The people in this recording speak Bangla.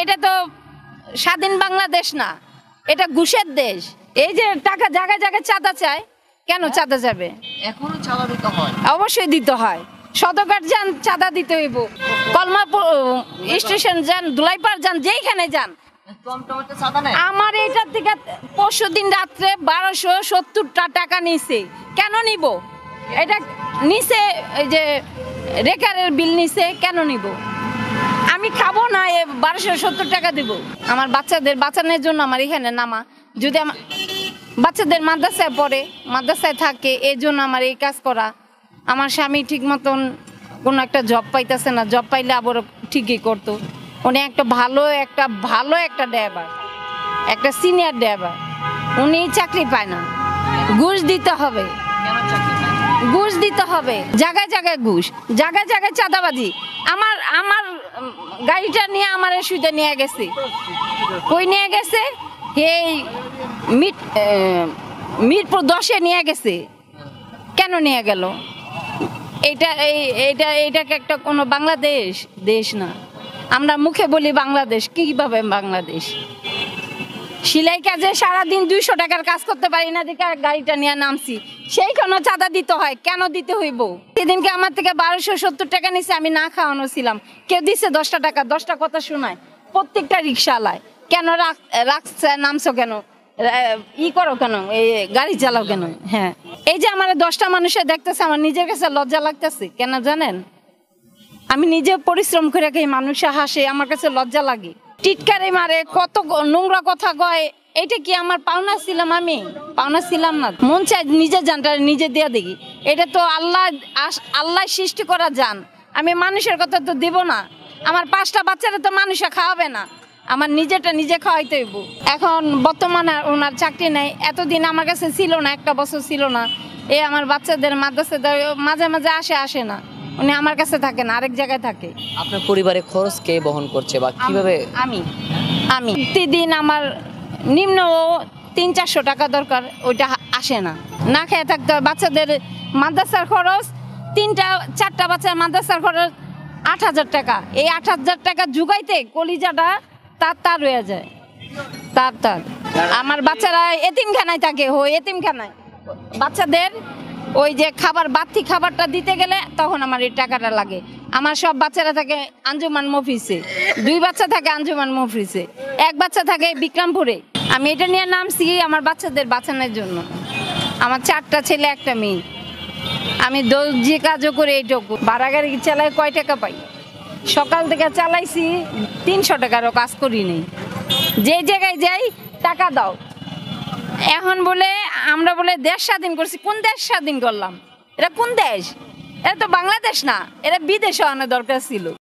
এটা তো স্বাধীন বাংলাদেশ না, এটা ঘুষের দেশ। এই যে টাকা জায়গায় জায়গায় চাঁদা চায়, কেন চাঁদা যাবে? এখনো চাঁদা দিতে হয়? অবশ্যই দিতে হয়। সদরঘাট যান, চাঁদা দিতে হইব। কলমাপুর স্টেশন যান, দুলাইপাড় যান, যেইখানে যান। আমার এইটার থেকে পরশু দিন রাত্রে 1270 টাকা নিছে। কেন নিব? এটা নিচে এই যে রেকারের বিল নিছে, কেন নিব? আমি খাবো না, 1270 টাকা দেব। আমার বাচ্চাদের বাঁচানোর জন্য আমার এখানে নামা। যদি আমার বাচ্চাদের মাদ্রাসায় পড়ে, মাদ্রাসায় থাকে, এই জন্য আমার এই কাজ করা। আমার স্বামী ঠিক মতন কোনো একটা জব পাইতেছে না, জব পাইলে আবার ঠিকই করতো। উনি একটা ভালো একটা ড্রাইভার, একটা সিনিয়র ড্রাইভার, উনি চাকরি পায় না। ঘুষ দিতে হবে, ঘুষ দিতে হবে, জায়গায় জায়গায় ঘুষ, জায়গায় জায়গায় চাঁদাবাজি। আমার গাড়িটা নিয়ে আমার সুইতে নিয়ে গেছে। কই নিয়ে গেছে? এই মিরপুর 10-এ নিয়ে গেছে। কেন নিয়ে গেল? এইটাকে একটা কোনো বাংলাদেশ দেশ না। আমরা মুখে বলি বাংলাদেশ, কিভাবে বাংলাদেশ? সেলাই কাজে সারাদিন 200 টাকার কাজ করতে পারি না, দেখে গাড়িটা নিয়ে নামছি। সেইখানেও চাঁদা দিতে হয়, কেন দিতে হইব? সেদিনকে আমার থেকে 1270 টাকা নিছে, আমি না খাওয়ানো ছিলাম। কেউ দিচ্ছে 10টা টাকা, 10টা কথা শোনায় প্রত্যেকটা রিক্সাওয়ালায়। কেন রাখছে, নামছো কেন, করো কেন, এই গাড়ি চালাও কেন? হ্যাঁ, এই যে আমার 10টা মানুষে দেখতেছে, আমার নিজের কাছে লজ্জা লাগতেছে। কেন জানেন? আমি নিজে পরিশ্রম করে খাই, মানুষে হাসে, আমার কাছে লজ্জা লাগে। টিটকারি মারে, কত নোংরা কথা কয়। এটা কি আমার পাওনা ছিলাম? আমি পাওনা ছিলাম না। মন চাই নিজে জানটা নিজে দিয়ে দেখি। এটা তো আল্লাহ সৃষ্টি করা জান। আমি মানুষের কথা তো দিব না। আমার 5টা বাচ্চারা তো মানুষে খাওয়াবে না, আমার নিজেটা নিজে খাওয়াইতে হইব। এখন বর্তমানে ওনার চাকরি নেই, এতদিন আমার কাছে ছিল না, 1টা বছর ছিল না। আমার বাচ্চাদের মাদ্রাসা মাঝে মাঝে আসে না, উনি আমার কাছে থাকে না, আরেক জায়গায় থাকে। আপনার পরিবারের খরচ কে বহন করছে বা কিভাবে? আমি প্রতিদিন আমার নিম্ন 300-400 টাকা দরকার, ওইটা আসে না। না খেয়ে থাকতে হয়। বাচ্চাদের মাদ্রাসার খরচ, 3-4টা বাচ্চার মাদ্রাসার খরচ 8000 টাকা। এই 8000 টাকা জুগাইতে কলিজাটা তার রয়ে যায়। তার আমার বাচ্চারা এতিমখানায় থাকে, এতিমখানায় বাচ্চাদের ওই যে খাবার, বাড়তি খাবারটা দিতে গেলে তখন আমার এই টাকাটা লাগে। আমার সব বাচ্চারা থাকে আঞ্জুমান মফিসে, 2 বাচ্চা থাকে আঞ্জুমান মফিসে, 1 বাচ্চা থাকে বিক্রমপুরে। আমি এটা নিয়ে নামছি আমার বাচ্চাদের বাঁচানোর জন্য। আমার 4টা ছেলে, 1টা মেয়ে। আমি যে কাজও করে এইটুকু। ভাড়া গাড়ি চালাই, কয় টাকা পাই? সকাল থেকে চালাইছি, 300 টাকারও কাজ করি নেই। যে জায়গায় যাই, টাকা দাও। এখন বলে আমরা বলে দেশ স্বাধীন করছি। কোন দেশ স্বাধীন করলাম? এটা কোন দেশ? এটা তো বাংলাদেশ না, এটা বিদেশে আনার দরকার ছিল।